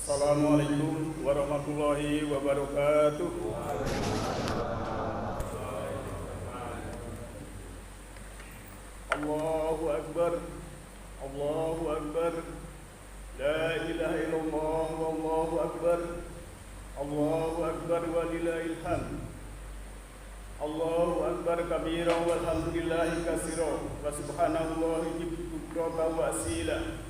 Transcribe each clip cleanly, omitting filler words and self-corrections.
Assalamualaikum warahmatullahi wabarakatuh. Allahu Akbar, Allahu Akbar, la ilaha illallah, wallahu akbar, Allahu Akbar walillahil hamd. Allahu Akbar kabiran walhamdulillahi katsiran wa subhanallahi bukratan wa asila.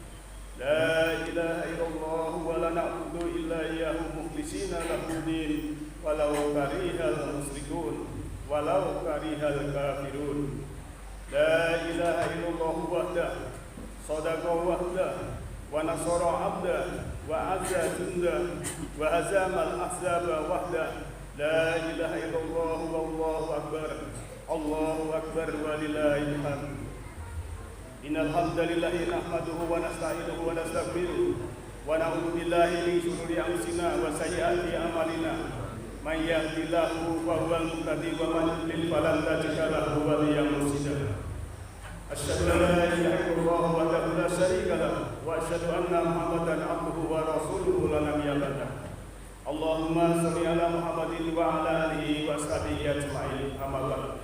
La ilaha illallah wa la na'budu illa iyyahu mukhlishina lahu-d-din walau karihal musyrikun walau karihal kafirun. La ilaha illallah wahdahu sadaqa wahdahu wa nasara 'abdahu wa 'azza jundahu wa hazamal ahzaba wahdahu. La ilaha illallah wallahu akbar, Allahu akbar walillahil hamd. Innal hamdalillahi nahmaduhu wa nasta'inuhu wa nastaghfiruh wa na'udzu billahi min shururi anfusina wa sayyiati a'malina. May yahdihillahu fa huwal muhtadi wa man yudlil falan tajida lahu waliyyan mursyida. Asyhadu an la ilaha illallah wahdahu la syarika lahu wa asyhadu anna Muhammadan 'abduhu wa rasuluhu la nabiyya ba'dahu. Allahumma shalli ala Muhammadin wa ala alihi wa sahbihi ajma'in. Amma ba'd.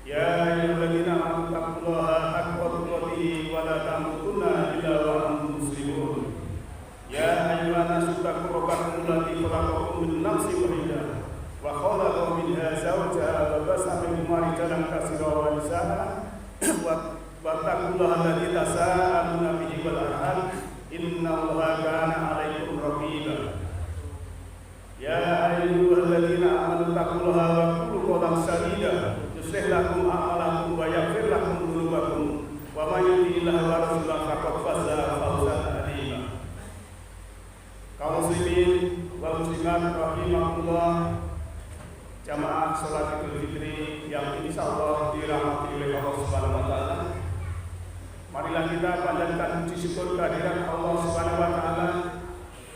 Ya ayyuhalladzina amanu taqullaha haqqa tuqatih wa la tamutunna illa wa antum muslimun. Ya ayyuhan nasu taqu rabbakum alladzi khalaqakum min nafsin wahidah wa khalaqa minha zawjaha wa bassa minhuma rijalan katsiran wa nisaa wa taqullaha alladzi tasaaluna bihi wal arham innallaha kana 'alaikum raqiba. Ya ayyuhalladzina amanu taqullaha wa qulu qawlan sadida yuslih lakum a'malakum wa yaghfir lakum dzunubakum wa may yuti'illaha wa rasulahu faqad faza fawzan 'azima. Kaum muslimin wal muslimat rahimakumullah, jamaah salat Idul Fitri yang insyaallah dirahmati oleh Allah Subhanahu wa taala. Marilah kita panjatkan puji syukur kehadirat Allah Subhanahu wa taala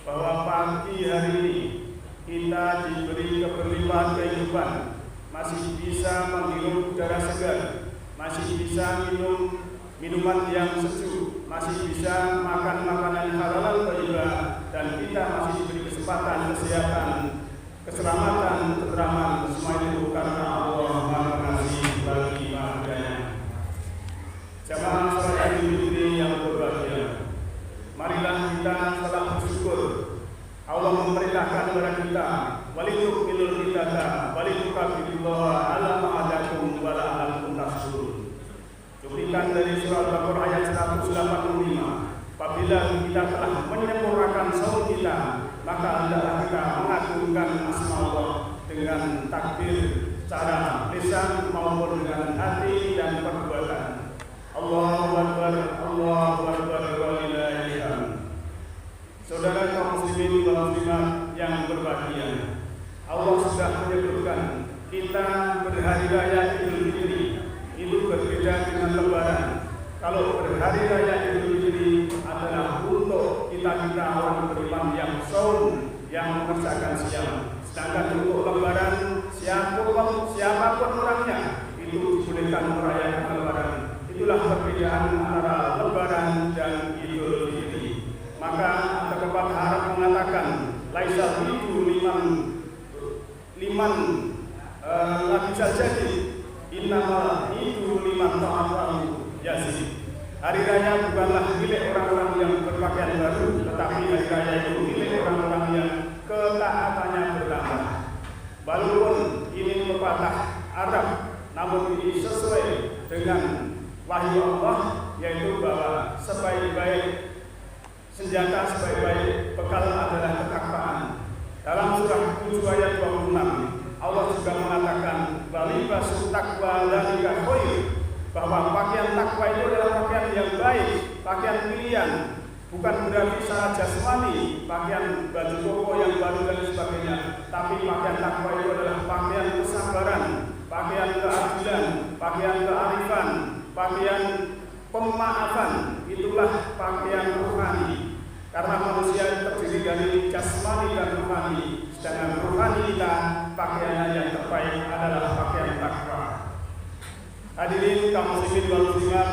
bahwa pagi hari ini kita diberi keberlimpahan kehidupan, masih bisa menghirup udara segar, masih bisa minum minuman yang sejuk, masih bisa makan makanan halal thayyibah, dan kita masih diberi kesempatan, kesehatan, keselamatan, keteraman, semua itu karena Allah Maha Pengasih bagi hambanya. Jamaah salat Idul Fitri yang berbahagia, marilah kita salat bersyukur. Allah memerintahkan kepada kita, walitukmilul iddata walitukabbirullah ala ma hadakum wa la'allakum tashkurun. Cuplikan dari surah Al-Baqarah ayat 185. Apabila kita telah menyempurnakan saum kita, maka hendaklah kita mengagungkan asma Allah dengan takbir secara lisan maupun dengan hati dan perbuatan. Allahu Akbar, Allahu Akbar walillahil hamd. Saudara kaum muslimin wal muslimat yang berbahagia, Allah sudah menyebutkan kita berhari raya Idul Fitri itu berbeda dengan Lebaran. Kalau berhari raya Idul Fitri adalah untuk kita orang beriman yang saum, yang mengerjakan siam. Sedangkan untuk Lebaran, siapapun orangnya itu dibolehkan merayakan Lebaran. Itulah perbedaan antara Lebaran dan Idul Fitri. Maka ada pepatah Arab mengatakan, laisa itu liman lagi saja innama itu liman ta'afahu yazid. Hari raya bukanlah milik orang-orang yang berpakaian baru, tetapi hari raya itu milik orang-orang yang ketaatannya bertambah. Walaupun ini pepatah Arab, namun ini sesuai dengan wahyu Allah, yaitu bahwa sebaik-baik senjata, sebaik-baik bekal adalah ketakwaan. Dalam surah 7 ayat 26, Allah juga mengatakan walibasul taqwa dzalika khair, bahwa pakaian takwa itu adalah pakaian yang baik, pakaian pilihan, bukan berarti secara jasmani, pakaian baju koko yang baru dan sebagainya, tapi pakaian takwa itu adalah pakaian kesabaran, pakaian keadilan, pakaian kearifan, pakaian pemaafan. Itulah pakaian rohani. Karena manusia terdiri dari jasmani dan rohani, sedangkan rohani kita pakaiannya yang terbaik adalah pakaian takwa. Hadirin kaum muslimin wal muslimat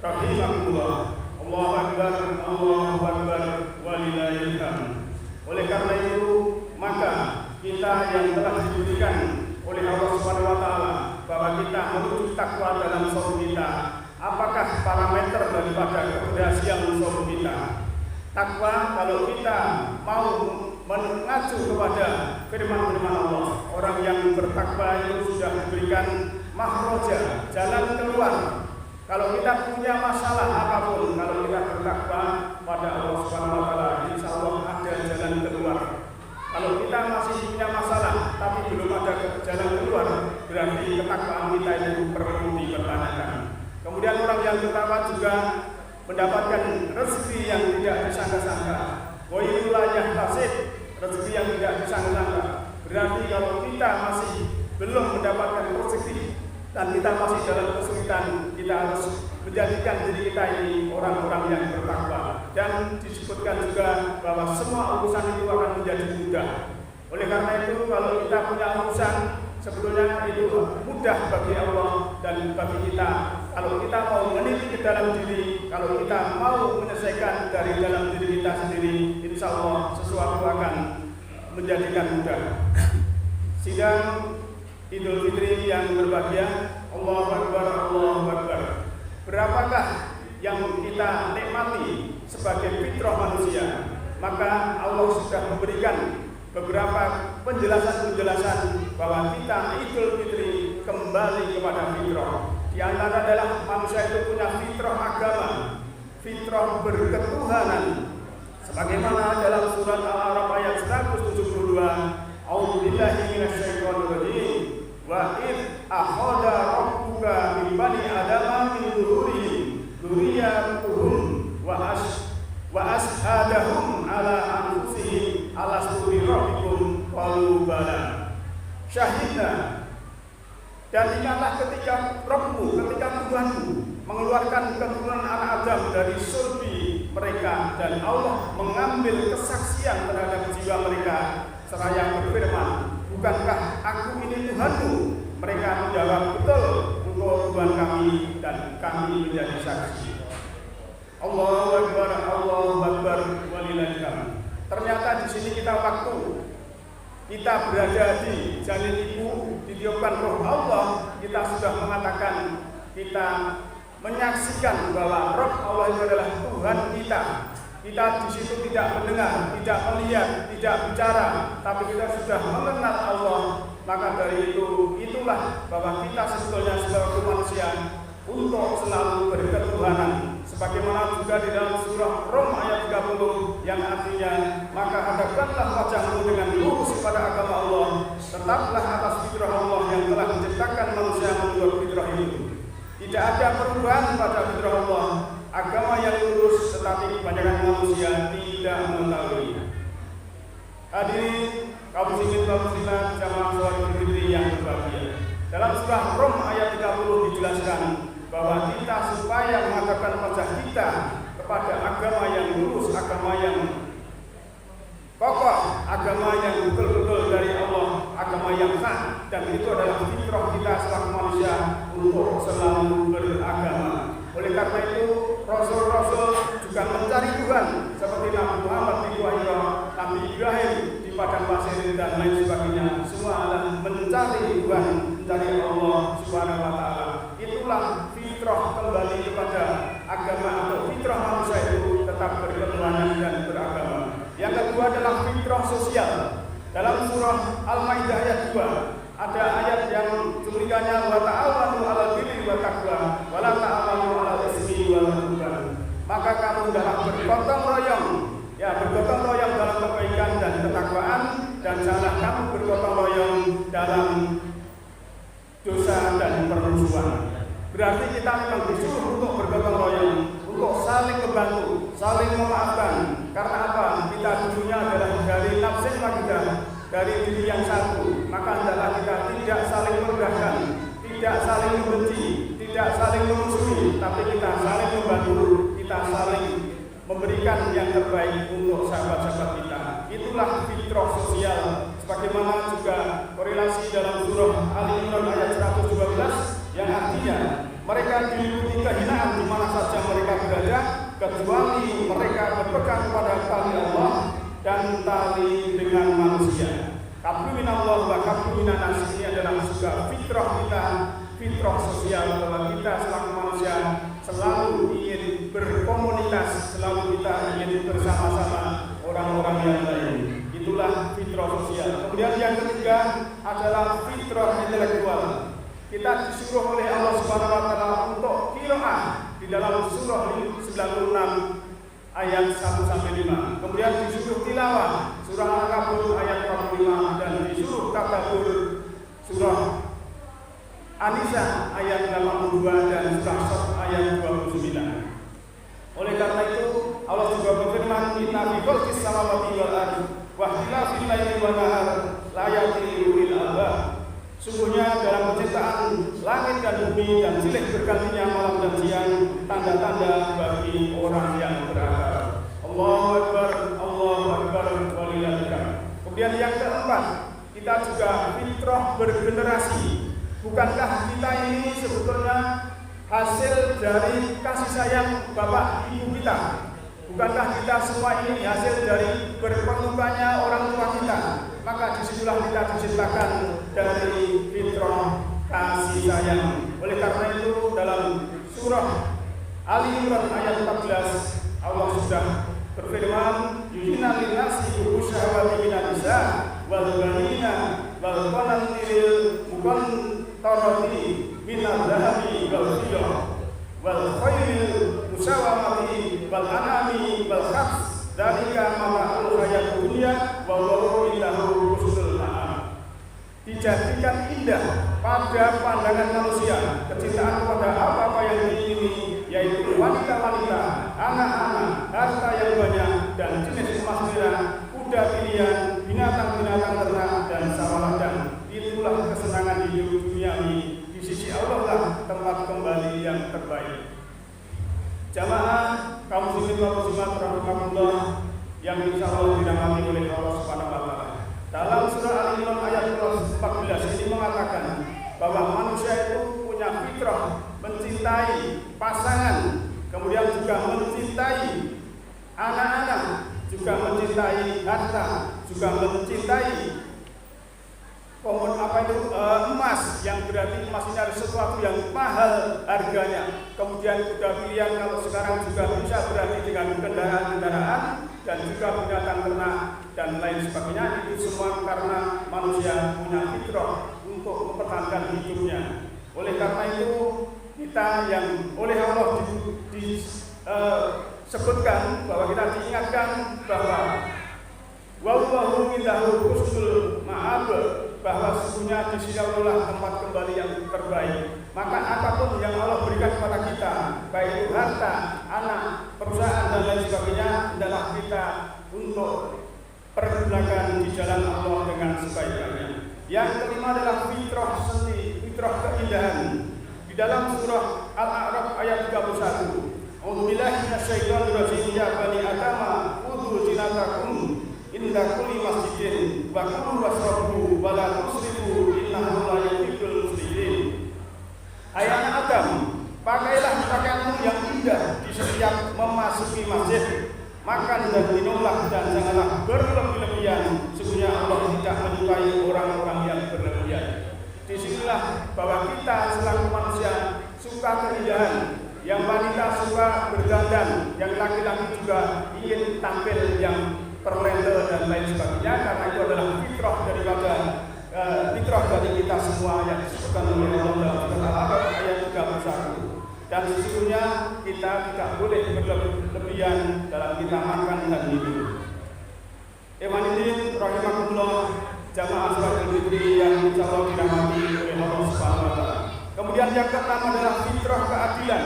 rahimakumullah. Allahu akbar, Allahu akbar, walillahi walillahil hamd. Oleh karena itu, maka kita yang telah diberikan oleh Allah Subhanahu wa taala bahwa kita menuju takwa dalam sholat kita, apakah parameter daripada keberhasilan sholat kita? Takwa, kalau kita mau mengacu kepada firman-firman Allah, orang yang bertakwa itu sudah diberikan makhraja, jalan keluar. Kalau kita punya masalah apapun, kalau kita bertakwa pada Allah Subhanahu wa taala, insyaallah ada jalan keluar. Kalau kita masih punya masalah tapi belum ada jalan keluar, berarti ketakwaan kita itu perlu dipertanyakan. Kemudian orang yang bertakwa juga mendapatkan rezeki yang tidak disangka-sangka. Wa la yahtasib, rezeki yang tidak disangka-sangka. Berarti kalau kita masih belum mendapatkan rezeki dan kita masih dalam kesulitan, kita harus menjadikan diri kita ini orang-orang yang bertakwa. Dan disebutkan juga bahwa semua urusan itu akan menjadi mudah. Oleh karena itu, kalau kita punya urusan, sebetulnya itu mudah bagi Allah dan bagi kita. Kalau kita mau meneliti ke dalam diri, kalau kita mau menyelesaikan dari dalam diri kita sendiri, insya Allah sesuatu akan menjadikan mudah. Sidang Idul Fitri yang berbahagia, Allahu Akbar, Allahu Akbar. Berapakah yang kita nikmati sebagai fitrah manusia? Maka Allah sudah memberikan beberapa penjelasan-penjelasan bahwa kita Idul Fitri kembali kepada fitrah. Di antara adalah manusia itu punya fitrah agama, fitrah berketuhanan. Sebagaimana dalam surat Al-A'raf ayat 172, A'udzubillahi minasyaitonir rajim. Wa id akhadha rabbuka min bani adama min zuhurihim dzurriyyatahum wa ashhadahum ala anfusihim alastu bi rabbikum qalu bala syahidna. Dan ingatlah ketika Rabbmu, ketika Tuhanmu mengeluarkan keturunan anak Adam dari sulbi mereka, dan Allah mengambil kesaksian terhadap jiwa mereka seraya berfirman, bukankah aku ini Tuhanmu? Mereka menjawab, betul, engkau Tuhan kami dan kami menjadi saksi. Allahu Akbar, Allahu Akbar, walillahil hamd. Ternyata di sini kita waktu kita berada di janin ibu, ditiupkan roh Allah, kita sudah mengatakan, kita menyaksikan bahwa roh Allah itu adalah Tuhan kita. Kita di situ tidak mendengar, tidak melihat, tidak bicara, tapi kita sudah mengenal Allah. Maka dari itu, itulah bahwa kita sebetulnya sebagai manusia untuk selalu berketuhanan. Sebagaimana juga di dalam surah Rum ayat 30 yang artinya, maka hadapkanlah wajahmu dengan lurus kepada agama Allah, tetaplah atas fitrah Allah yang telah menciptakan manusia menurut fitrah itu. Tidak ada perubahan pada fitrah Allah, agama yang lurus, tetapi kebanyakan manusia tidak mengetahui. Hadirin kaum muslimin kaum muslimat jamaah sholat Idul Fitri yang berbahagia. Dalam surah Rum ayat 30 dijelaskan bahwa kita supaya menghadapkan wajah kita kepada agama yang lurus, agama yang kokoh, agama yang betul-betul dari Allah, agama yang hak, dan itu adalah fitrah kita selaku manusia untuk selalu beragama. Oleh karena itu, Rasul-Rasul juga mencari Tuhan seperti Nabi Muhammad di Gua Hira, Nabi Ibrahim di padang pasir dan lain sebagainya. Semua adalah mencari Tuhan, mencari Allah Subhanahu wa taala. Itulah fitrah kembali kepada agama atau fitrah manusia itu tetap berketuhanan dan beragama. Yang kedua adalah fitrah sosial. Dalam surah Al-Maidah ayat 2 ada ayat yang cuplikannya wa ta'awanu 'alal birri wa taqwa wa la ta'awanu 'alal ismi wal 'udwan. Maka kamu hendaklah bergotong royong, ya bergotong royong dalam kebaikan dan ketakwaan, dan janganlah kamu bergotong royong dalam dosa dan permusuhan. Berarti kita memang disuruh untuk bergotong royong, untuk saling membantu, saling memaafkan. Karena apa? Kita dulunya adalah dari nafsin wahidah, dari diri yang satu. Maka hendaklah kita tidak saling merendahkan, tidak saling membenci, tidak saling memusuhi, tapi kita saling membantu, kita saling memberikan yang terbaik untuk sahabat-sahabat kita. Itulah fitrah sosial. Sebagaimana juga korelasi dalam surah Ali Imran ayat 112 yang artinya mereka diliputi kehinaan di mana saja mereka berada, kecuali mereka berpegang pada tali Allah, mengikat tali dengan manusia. Qablu minallah wa qablu minan nas, ini adalah juga fitrah kita, fitrah sosial, bahwa kita selaku manusia selalu ingin berkomunitas, selalu kita ingin bersama-sama orang-orang yang lain. Itulah fitrah sosial. Kemudian yang ketiga adalah fitrah intelektual. Kita disuruh oleh Allah Subhanahu wa taala untuk qiraah di dalam surah 96 ayat 1 sampai 5. Kemudian disuruh tilawah surah Al-Ankabut ayat 45 dan disuruh tadabbur surah An-Nisa ayat 82 dan surah Shad ayat 29. Oleh karena itu Allah juga berfirman, "Inna fi khalqis samawati wal ardi wa ikhtilafil laili wan nahar la ayatin li ulil albab." Sungguhnya dalam penciptaan langit dan bumi dan silih bergantinya malam dan siang tanda-tanda bagi orang yang berakal. Allahu Akbar, Allahu Akbar, walillahil hamd. Kemudian yang keempat, kita juga fitrah bergenerasi. Bukankah kita ini sebetulnya hasil dari kasih sayang bapak ibu kita? Bukankah kita semua ini hasil dari berpelukannya orang tua kita? Maka disitulah kita diciptakan dari fitrah kasih sayang. Oleh karena itu dalam surah Ali Imran ayat 14 Allah sudah berfirman, "Yuhina linnasi hubbu syahawati minan nisa wal banina wal qanatiril muqantarati minadh dhahabi wal fiddah wal khayril musawwamati wal an'ami wal harth dzalika mata'ul hayatid dunya wallahu indahu husnul ma'ab." Dijadikan indah pada pandangan manusia kecintaan kepada apa-apa yang diingini, yaitu wanita-wanita, anak-anak, harta yang banyak, dan jenis emas merah, kuda pilihan, binatang-binatang ternak, dan sawah ladang. Itulah kesenangan hidup duniawi. Di sisi Allah lah tempat kembali yang terbaik. Jamaah kaum muslimin wal muslimat rahimakumullah yang insyaallah dirahmati oleh Allah Subhanahu wa taala. Dalam surah Al-Imran ayat 14 ini mengatakan bahwa manusia itu punya fitrah mencintai pasangan, kemudian juga mencintai anak-anak, juga mencintai harta, juga mencintai emas, yang berarti emas ini adalah sesuatu yang mahal harganya. Kemudian kuda pilihan kalau sekarang juga bisa berarti dengan kendaraan-kendaraan dan juga binatang ternak dan lain sebagainya. Itu semua karena manusia punya fitrah untuk mempertahankan hidupnya. Oleh karena itu kita yang oleh Allah disebutkan bahwa kita diingatkan bahwa wallahu indahu husnul ma'ab, bahwa sesungguhnya di sisi Allah tempat kembali yang terbaik. Maka apapun yang Allah berikan kepada kita, baik itu harta, anak, perusahaan dan lain sebagainya, adalah kita untuk pergunakan di jalan Allah dengan sebaik-baiknya. Yang kelima adalah fitrah seni, fitrah keindahan. Di dalam surah Al-A'raf ayat 31, "A'udzubillahi minasyaitonir rajim, ya bani adama khudhu zinatakum inda kulli masjidin wa kulu washrabu wa la tusrifu innahu la yuhibbul musrifin." Hai anak Adam, pakailah pakaianmu yang indah di setiap memasuki masjid. Makan dan minumlah dan janganlah berlebih-lebihan. Sesungguhnya Allah tidak menyukai orang-orang yang berlebihan. Disinilah bahwa kita selaku manusia suka keindahan. Yang wanita suka berdandan, yang laki-laki juga ingin tampil yang perlental dan lain sebagainya, karena itu adalah fitrah daripada fitrah dari kita semua yang disebutkan oleh Allah dalam Al-A'raf ayat 31. Dan sesungguhnya kita tidak boleh berlebihan dalam kita makan dan minum. Ikhwanidin rahimakumullah, jamaah salatul fitri yang insyaallah dirahmati oleh Allah Subhanahu wa taala. Kemudian yang keenam adalah fitrah keadilan.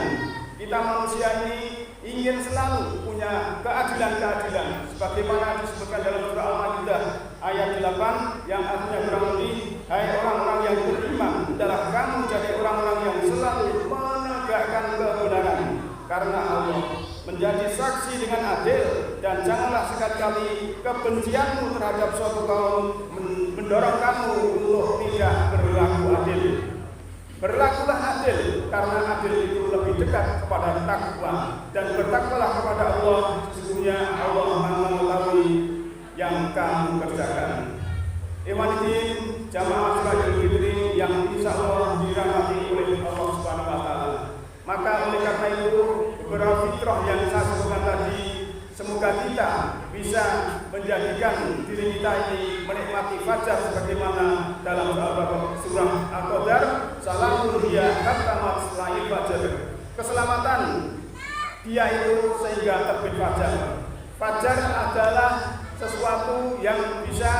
Kita manusia ini ingin selalu punya keadilan-keadilan, sebagaimana disebutkan dalam surah Al-Maidah ayat 8 yang artinya kurang lebih, hai orang-orang yang beriman, adalah kamu jadi orang-orang yang selalu menegakkan kebenaran karena Allah, menjadi saksi dengan adil, dan janganlah sekali-kali kebencianmu terhadap suatu kaum mendorong kamu untuk tidak berlaku adil. Berlakulah adil, karena adil itu lebih dekat kepada takwa, dan bertakwalah kepada Allah. Sesungguhnya Allah Maha mengetahui yang kamu kerjakan. Ikhwaniddin, jamaah salat Idul Fitri yang insyaallah dirahmati oleh Allah Subhanahu wa taala. Maka oleh karena itu beberapa fitrah yang saya sebutkan tadi, semoga kita bisa menjadikan diri kita ini menikmati fajar sebagaimana dalam surah Al-Qadar, salamun hiya hatta matla'il fajar. Keselamatan dia itu sehingga terbit fajar. Fajar adalah sesuatu yang bisa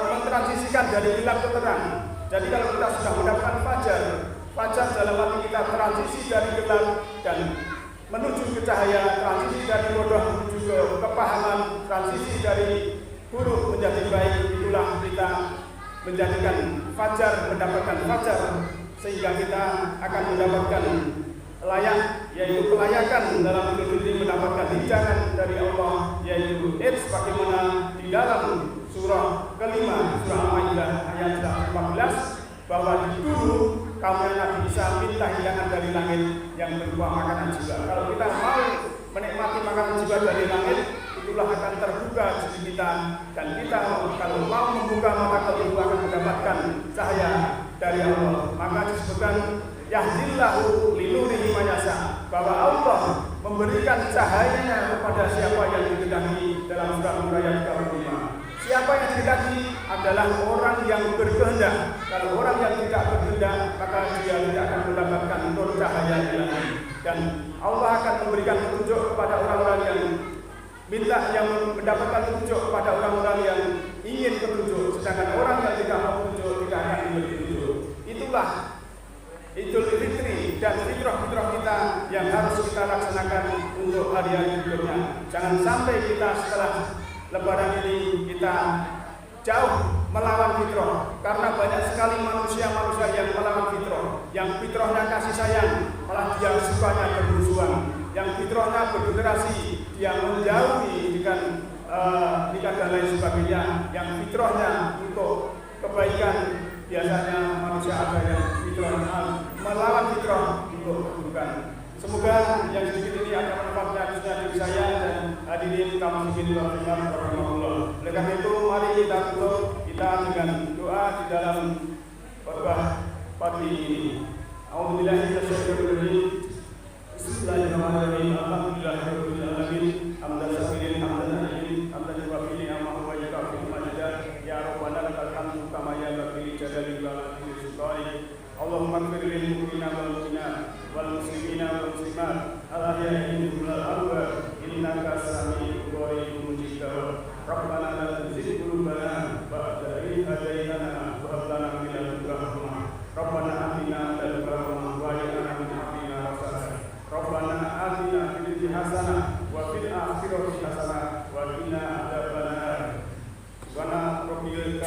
mentransisikan dari gelap ke terang. Jadi kalau kita sudah mendapatkan fajar dalam arti kita transisi dari gelap dan menuju ke cahaya, transisi dari bodoh menuju ke kepahaman, transisi dari buruk menjadi baik. Itulah kita menjadikan fajar, mendapatkan fajar, sehingga kita akan mendapatkan layak, yaitu kelayakan dalam hidup ini, mendapatkan hijangan dari Allah, yaitu bagaimana di dalam surah kelima, surah Al-Maidah ayat 14, bahwa dulu kamu Nabi bisa minta hidangan dari langit yang berupa makanan jiwa. Kalau kita mau menikmati makanan jiwa dari langit, itulah akan terbuka diri kita, dan kita kalau mau membuka mata kalbu akan mendapatkan cahaya dari Allah. Maka disebutkan yahdillahu linurihi mayasa, bahwa Allah memberikan cahayanya kepada siapa yang dikehendaki dalam surah Al-Ayat 35. Siapa yang dikehendaki adalah orang yang berkehendak. Kalau orang yang tidak berkehendak, maka dia tidak akan mendapatkan nur cahaya ilahi. Dan Allah akan memberikan petunjuk kepada orang-orang yang mendapatkan petunjuk kepada orang-orang yang ingin petunjuk, sedangkan orang yang tidak mau petunjuk tidak akan diberi petunjuk. Itulah Idul Fitri dan fitrah-fitrah kita yang harus kita laksanakan untuk hari-hari berikutnya. Jangan sampai kita setelah Lebaran ini kita jauh melawan fitrah, karena banyak sekali manusia-manusia yang melawan fitrah. Yang fitrahnya kasih sayang, malah dia sukanya bermusuhan. Yang fitrahnya bergenerasi, dia menjauhi dengan nikah dan lain sebagainya. Yang fitrahnya untuk kebaikan, biasanya manusia ada yang fitrahnya melawan fitrah untuk keburukan. Semoga yang sedikit ini akan bermanfaat diri saya dan hadirin kaum muslimin wal muslimat rahimakumullah. Oleh karena itu, mari kita tutup kita dengan doa di dalam khotbah pagi ini. A'udzubillahi minasyaitonir rajim. Bismillahirrahmanirrahim. Alhamdulillahirabbil alamin. Hamdan syakirin hamdan naimin hamdan yuwafi ni'amahu wa yukafi majidah. Ya Rabbana lakal hamdu kama yanbaghi li jalali wa li sultani. Allahumma ighfir lil mu'minina wal mu'minat wal muslimina wal muslimat al-ahya'i minhum wal amwat innaka sami'un qaribun mujib da'wat. Rabbana la tuzigh qulubana ba'da idh hadaytana wa hab lana min ladunka rahmah. Rabbana atina min ladunka rahmah wa hab lana min amrina rashada. Rabbana atina fid dunya hasanah wa fil akhirati hasanah wa qina adzabannar. Wa na rabbil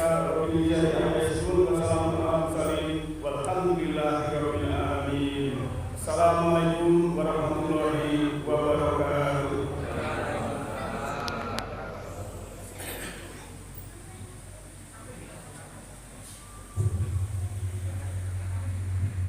izzati amma yasifun.